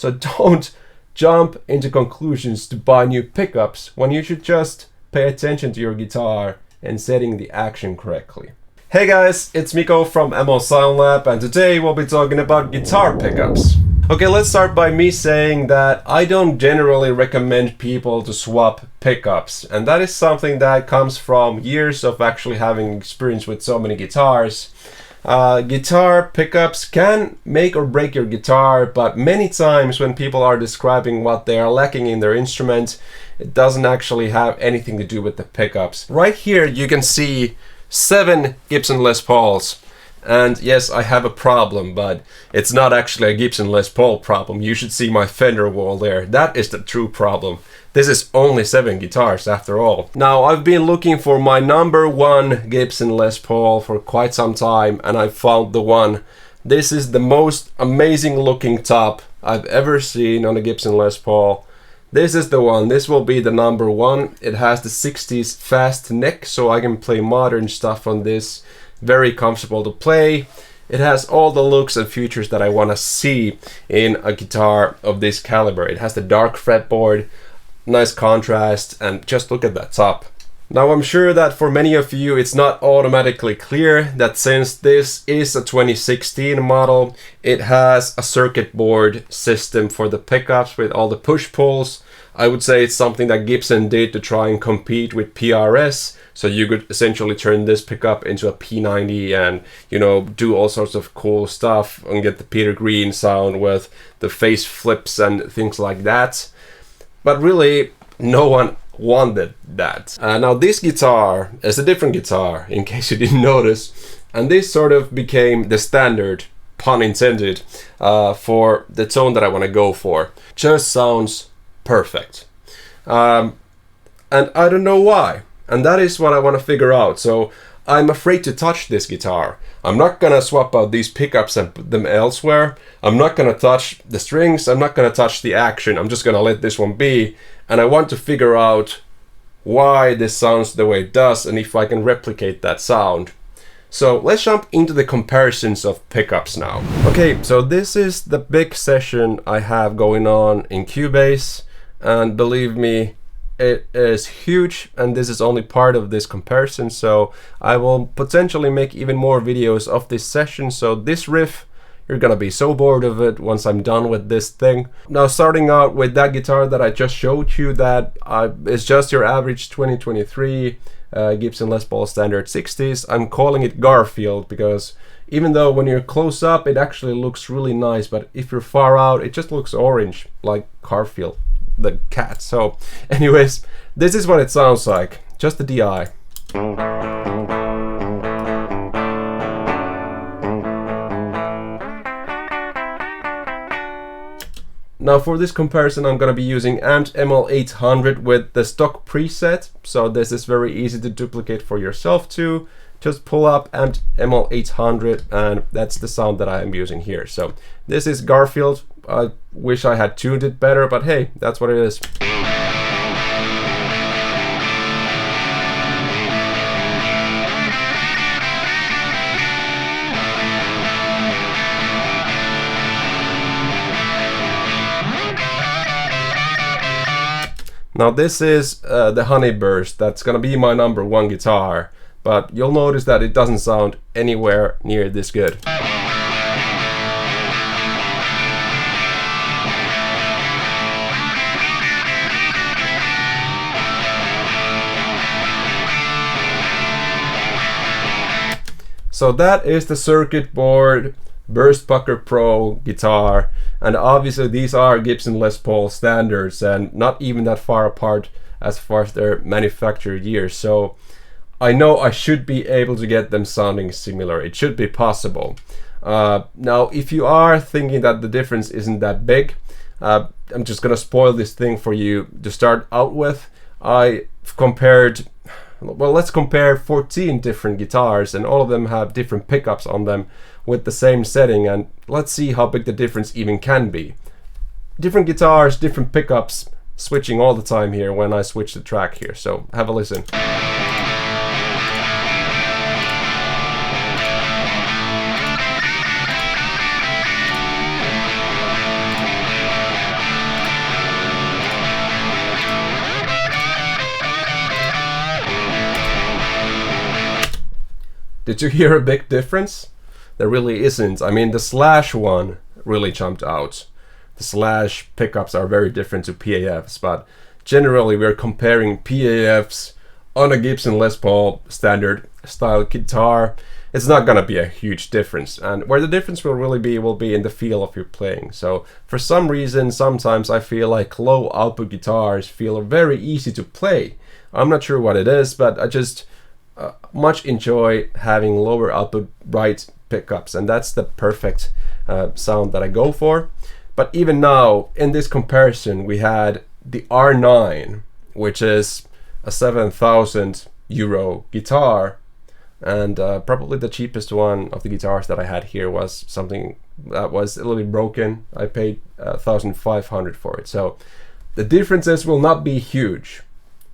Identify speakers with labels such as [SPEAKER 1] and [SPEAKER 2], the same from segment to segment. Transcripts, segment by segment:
[SPEAKER 1] So don't jump into conclusions to buy new pickups when you should just pay attention to your guitar and setting the action correctly. Hey guys, it's Mikko from MO Sound Lab, and today we'll be talking about guitar pickups. Okay, let's start by me saying that I don't generally recommend people to swap pickups, and that is something that comes from years of actually having experience with so many guitars. Guitar pickups can make or break your guitar, but many times when people are describing what they are lacking in their instrument, it doesn't actually have anything to do with the pickups. Right here you can see 7 Gibson Les Pauls. And yes, I have a problem, but it's not actually a Gibson Les Paul problem. You should see my Fender wall there. That is the true problem. This is only 7 guitars after all. Now, I've been looking for my number 1 Gibson Les Paul for quite some time, and I found the one. This is the most amazing looking top I've ever seen on a Gibson Les Paul. This is the one. This will be the number 1. It has the 60s fast neck, so I can play modern stuff on this. Very comfortable to play. It has all the looks and features that I want to see in a guitar of this caliber. It has the dark fretboard, nice contrast, and just look at that top. Now, I'm sure that for many of you it's not automatically clear that since this is a 2016 model, it has a circuit board system for the pickups with all the push-pulls. I would say it's something that Gibson did to try and compete with PRS, so you could essentially turn this pickup into a P90 and, you know, do all sorts of cool stuff and get the Peter Green sound with the face flips and things like that. But really, no one wanted that. Now this guitar is a different guitar, in case you didn't notice, and this sort of became the standard, pun intended, for the tone that I want to go for. Just sounds perfect. And I don't know why, and that is what I want to figure out. So I'm afraid to touch this guitar. I'm not gonna swap out these pickups and put them elsewhere. I'm not gonna touch the strings. I'm not gonna touch the action. I'm just gonna let this one be. And I want to figure out why this sounds the way it does and if I can replicate that sound. So let's jump into the comparisons of pickups now. Okay, so this is the big session I have going on in Cubase, and believe me, it is huge, and this is only part of this comparison, so I will potentially make even more videos of this session. So this riff, you're gonna be so bored of it once I'm done with this thing. Now, starting out with that guitar that I just showed you, that is just your average 2023 Gibson Les Paul Standard 60s. I'm calling it Garfield because even though when you're close up it actually looks really nice, but if you're far out it just looks orange like Garfield the cat. So anyways, this is what it sounds like, just the DI. Now for this comparison I'm gonna be using Amped ML800 with the stock preset, so this is very easy to duplicate for yourself too. Just pull up Amped ML800 and that's the sound that I am using here. So this is Garfield. I wish I had tuned it better, but hey, that's what it is. Now this is the Honeyburst. That's gonna be my number 1 guitar, but you'll notice that it doesn't sound anywhere near this good. So that is the circuit board Burstbucker Pro guitar, and obviously these are Gibson Les Paul standards and not even that far apart as far as their manufacture years, so I know I should be able to get them sounding similar. It should be possible. Now if you are thinking that the difference isn't that big, I'm just gonna spoil this thing for you to start out with. I've compared, well, let's compare 14 different guitars, and all of them have different pickups on them with the same setting, and let's see how big the difference even can be. Different guitars, different pickups, switching all the time here when I switch the track here, so have a listen. Did you hear a big difference? There really isn't. I mean, the Slash one really jumped out. The Slash pickups are very different to PAFs, but generally we're comparing PAFs on a Gibson Les Paul standard style guitar. It's not gonna be a huge difference, and where the difference will be in the feel of your playing. So for some reason, sometimes I feel like low output guitars feel very easy to play. I'm not sure what it is, but I just much enjoy having lower output bright pickups, and that's the perfect sound that I go for. But even now, in this comparison, we had the R9, which is a 7,000 euro guitar, and probably the cheapest one of the guitars that I had here was something that was a little bit broken. I paid 1,500 for it. So the differences will not be huge.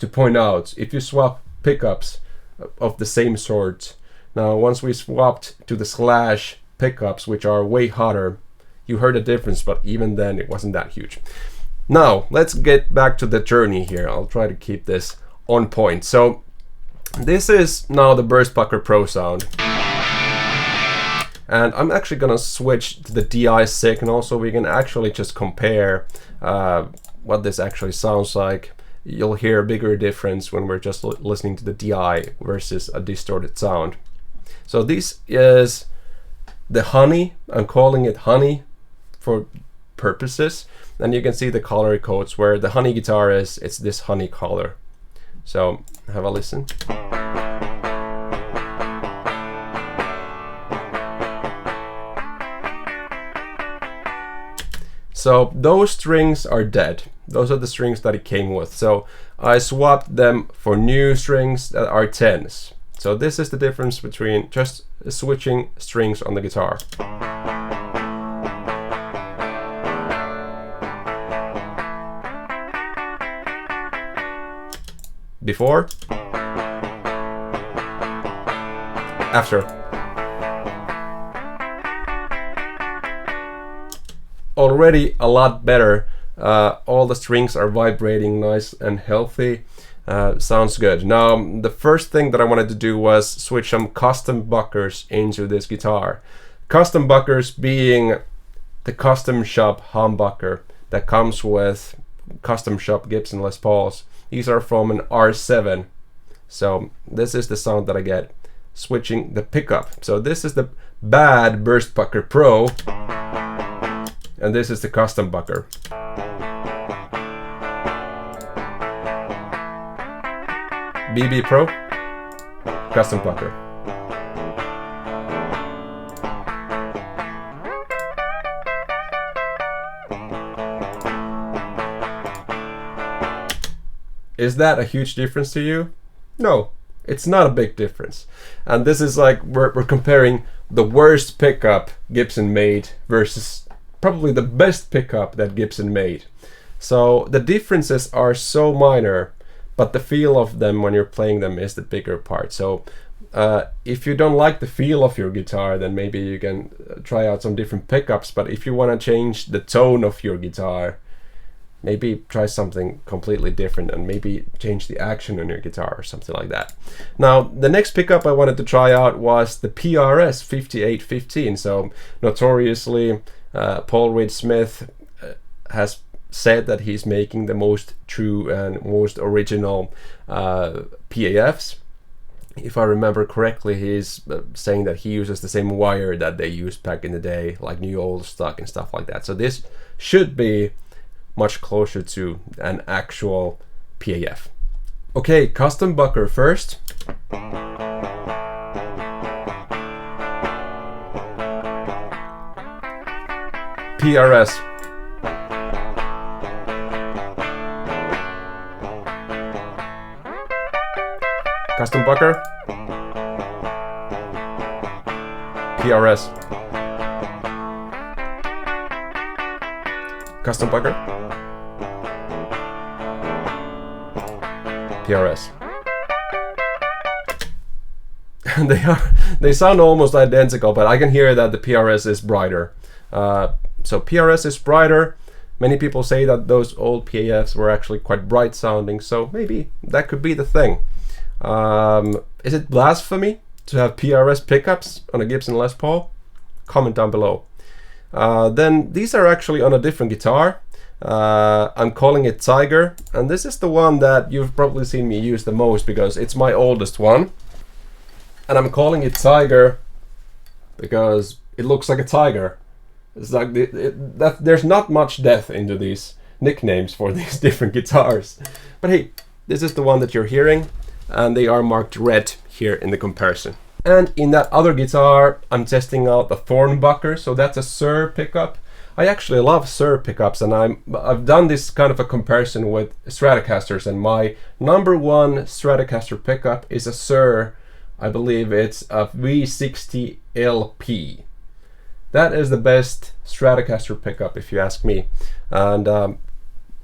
[SPEAKER 1] To point out, if you swap pickups of the same sort, now once we swapped to the Slash pickups, which are way hotter, you heard a difference, but even then it wasn't that huge. Now let's get back to the journey here. I'll try to keep this on point. So this is now the Burstbucker Pro sound, and I'm actually gonna switch to the DI signal so we can actually just compare what this actually sounds like. You'll hear a bigger difference when we're just listening to the DI versus a distorted sound. So this is the Honey. I'm calling it Honey for purposes, and you can see the color codes where the Honey guitar is. It's this honey color. So have a listen. So those strings are dead. Those are the strings that it came with. So I swapped them for new strings that are 10s. So this is the difference between just switching strings on the guitar. Before, after. Already a lot better. All the strings are vibrating nice and healthy. Sounds good. Now the first thing that I wanted to do was switch some Custombuckers into this guitar. Custombuckers being the custom shop humbucker that comes with custom shop Gibson Les Pauls. These are from an R7. So this is the sound that I get switching the pickup. So this is the bad Burstbucker Pro, and this is the Custombucker. BB Pro, Custombucker. Is that a huge difference to you? No, it's not a big difference. And this is like we're comparing the worst pickup Gibson made versus probably the best pickup that Gibson made. So the differences are so minor, but the feel of them when you're playing them is the bigger part. So if you don't like the feel of your guitar, then maybe you can try out some different pickups. But if you want to change the tone of your guitar, maybe try something completely different and maybe change the action on your guitar or something like that. Now, the next pickup I wanted to try out was the PRS 5815. So notoriously, Paul Reed Smith has said that he's making the most true and most original PAFs. If I remember correctly, he's saying that he uses the same wire that they used back in the day, like new old stock and stuff like that. So this should be much closer to an actual PAF. Okay, Custombucker first. PRS. Custombucker. PRS. Custombucker. PRS. They sound almost identical, but I can hear that the PRS is brighter. So PRS is brighter. Many people say that those old PAFs were actually quite bright sounding, so maybe that could be the thing. Is it blasphemy to have PRS pickups on a Gibson Les Paul? Comment down below. Then these are actually on a different guitar. I'm calling it Tiger, and this is the one that you've probably seen me use the most because it's my oldest one. And I'm calling it Tiger because it looks like a tiger. It's like there's not much depth into these nicknames for these different guitars. But hey, this is the one that you're hearing, and they are marked red here in the comparison. And in that other guitar, I'm testing out the Thornbucker, so that's a Suhr pickup. I actually love Suhr pickups, and I've done this kind of a comparison with Stratocasters, and my number one Stratocaster pickup is a Suhr, I believe it's a V60 LP. That is the best Stratocaster pickup if you ask me. And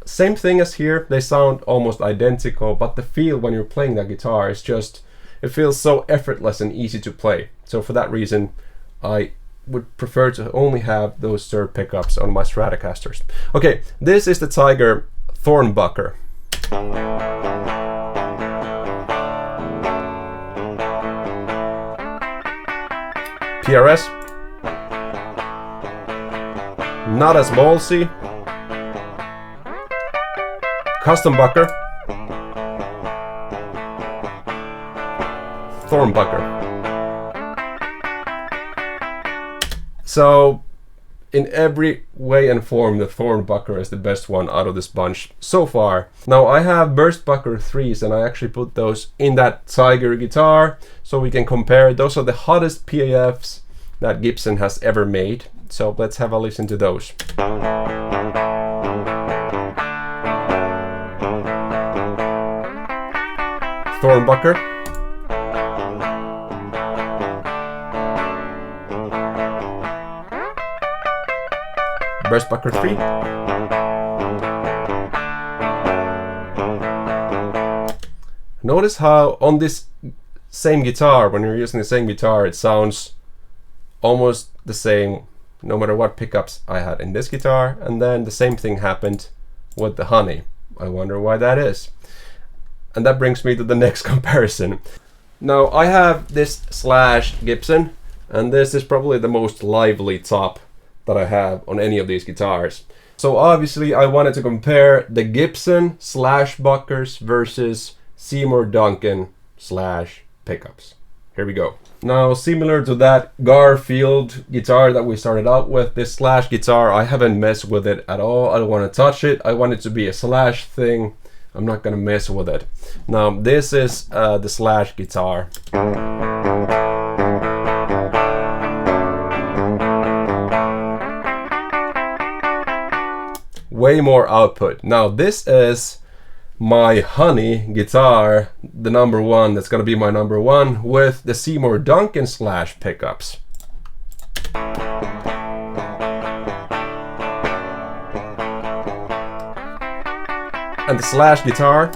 [SPEAKER 1] same thing as here, they sound almost identical, but the feel when you're playing that guitar is just, it feels so effortless and easy to play. So for that reason, I would prefer to only have those Suhr pickups on my Stratocasters. Okay, this is the Tiger Thornbucker. PRS. Not as ballsy. Custombucker. Thornbucker. So in every way and form, the Thornbucker is the best one out of this bunch so far. Now I have Burstbucker 3s, and I actually put those in that Tiger guitar so we can compare. Those are the hottest PAFs that Gibson has ever made. So let's have a listen to those. Thornbucker. Burstbucker 3. Notice how on this same guitar, when you're using the same guitar, it sounds almost the same no matter what pickups I had in this guitar, and then the same thing happened with the Honey. I wonder why that is. And that brings me to the next comparison. Now I have this Slash Gibson, and this is probably the most lively top that I have on any of these guitars. So obviously I wanted to compare the Gibson Slashbuckers versus Seymour Duncan Slash pickups. Here we go. Now, similar to that Garfield guitar that we started out with, this Slash guitar, I haven't messed with it at all. I don't want to touch it. I want it to be a Slash thing. I'm not gonna mess with it. Now, this is the Slash guitar. Way more output. Now, this is my Honey guitar, the number one, that's gonna be my number one, with the Seymour Duncan Slash pickups. And the Slash guitar.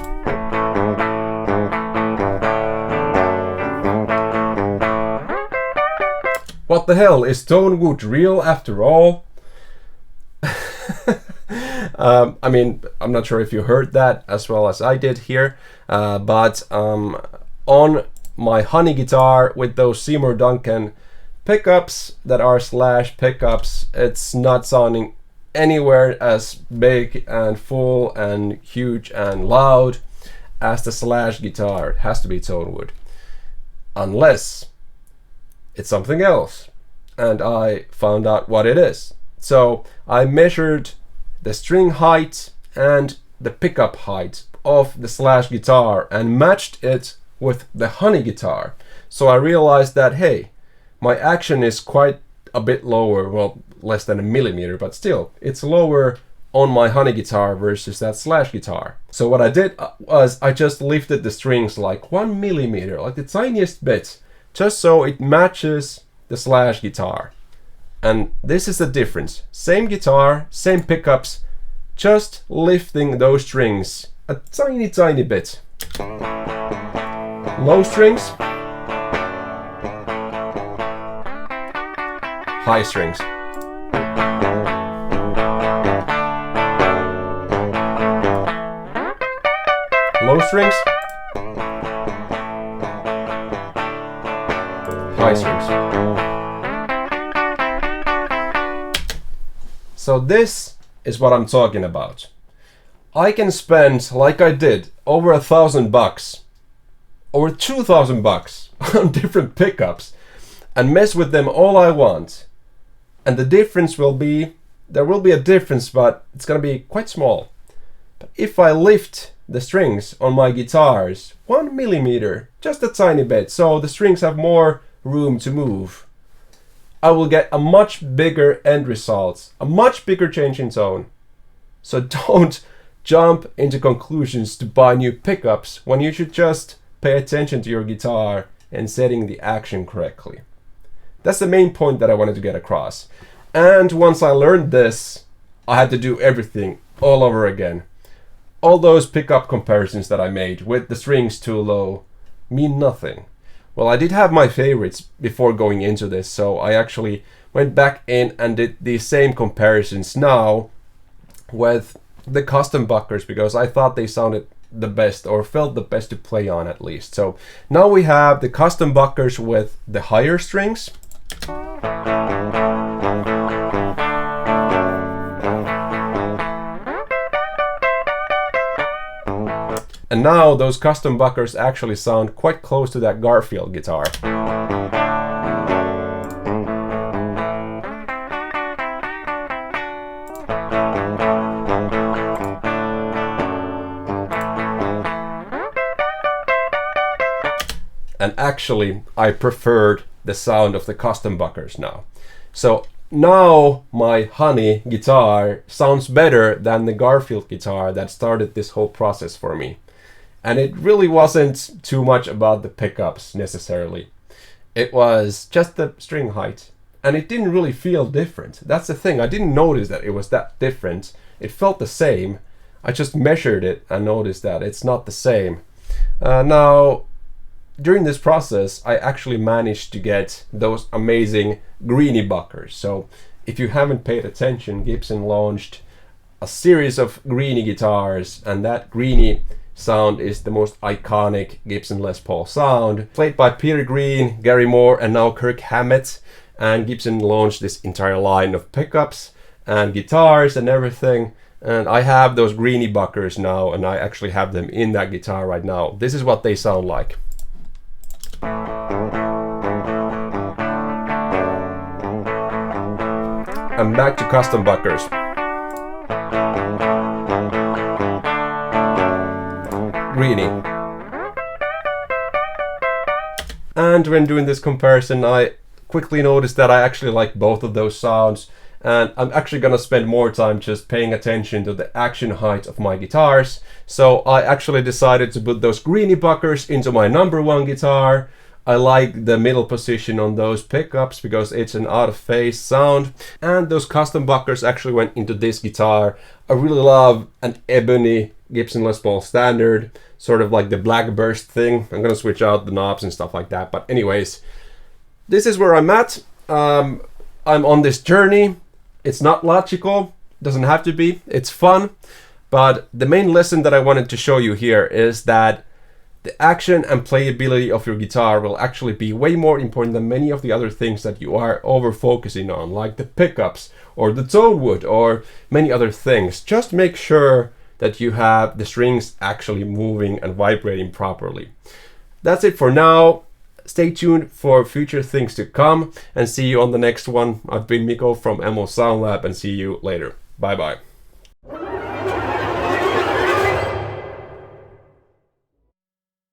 [SPEAKER 1] What the hell, is Tonewood real after all? I mean, I'm not sure if you heard that as well as I did here, but on my Honey guitar with those Seymour Duncan pickups that are Slash pickups, it's not sounding anywhere as big and full and huge and loud as the Slash guitar. It has to be Tonewood, unless it's something else, and I found out what it is. So I measured the string height and the pickup height of the Slash guitar and matched it with the Honey guitar. So I realized that, hey, my action is quite a bit lower, well, less than a millimeter, but still, it's lower on my Honey guitar versus that Slash guitar. So what I did was I just lifted the strings like 1 millimeter, like the tiniest bit, just so it matches the Slash guitar. And this is the difference. Same guitar, same pickups, just lifting those strings a tiny, tiny bit. Low strings, high strings. Low strings, So this is what I'm talking about. I can spend, like I did, over $1,000, over $2,000 on different pickups and mess with them all I want. And the difference will be, there will be a difference, but it's gonna be quite small. But if I lift the strings on my guitars 1 millimeter, just a tiny bit, so the strings have more room to move, I will get a much bigger end result, a much bigger change in tone. So don't jump into conclusions to buy new pickups when you should just pay attention to your guitar and setting the action correctly. That's the main point that I wanted to get across. And once I learned this, I had to do everything all over again. All those pickup comparisons that I made with the strings too low mean nothing. Well, I did have my favorites before going into this, so I actually went back in and did these same comparisons now with the Custombuckers because I thought they sounded the best, or felt the best to play on at least. So now we have the Custombuckers with the higher strings. And now those Custombuckers actually sound quite close to that Garfield guitar. And actually, I preferred the sound of the Custombuckers now. So now my Honey guitar sounds better than the Garfield guitar that started this whole process for me. And it really wasn't too much about the pickups necessarily. It was just the string height. And it didn't really feel different. That's the thing, I didn't notice that it was that different. It felt the same. I just measured it and noticed that it's not the same. Now, during this process, I actually managed to get those amazing Greenybuckers. So if you haven't paid attention, Gibson launched a series of Greeny guitars, and that Greeny sound is the most iconic Gibson Les Paul sound, played by Peter Green, Gary Moore, and now Kirk Hammett. And Gibson launched this entire line of pickups and guitars and everything. And I have those Greenybuckers now, and I actually have them in that guitar right now. This is what they sound like. And back to Custombuckers. Greeny. And when doing this comparison, I quickly noticed that I actually like both of those sounds, and I'm actually gonna spend more time just paying attention to the action height of my guitars. So I actually decided to put those Greenybuckers into my #1 guitar. I like the middle position on those pickups because it's an out of phase sound. And those Custombuckers actually went into this guitar. I really love an ebony Gibson Les Paul standard, sort of like the black burst thing. I'm gonna switch out the knobs and stuff like that. But anyways, this is where I'm at. I'm on this journey. It's not logical, doesn't have to be, it's fun. But the main lesson that I wanted to show you here is that the action and playability of your guitar will actually be way more important than many of the other things that you are over focusing on, like the pickups or the tone wood or many other things. Just make sure that you have the strings actually moving and vibrating properly. That's it for now. Stay tuned for future things to come, and see you on the next one. I've been Mikko from MO Sound Lab, and see you later. Bye bye.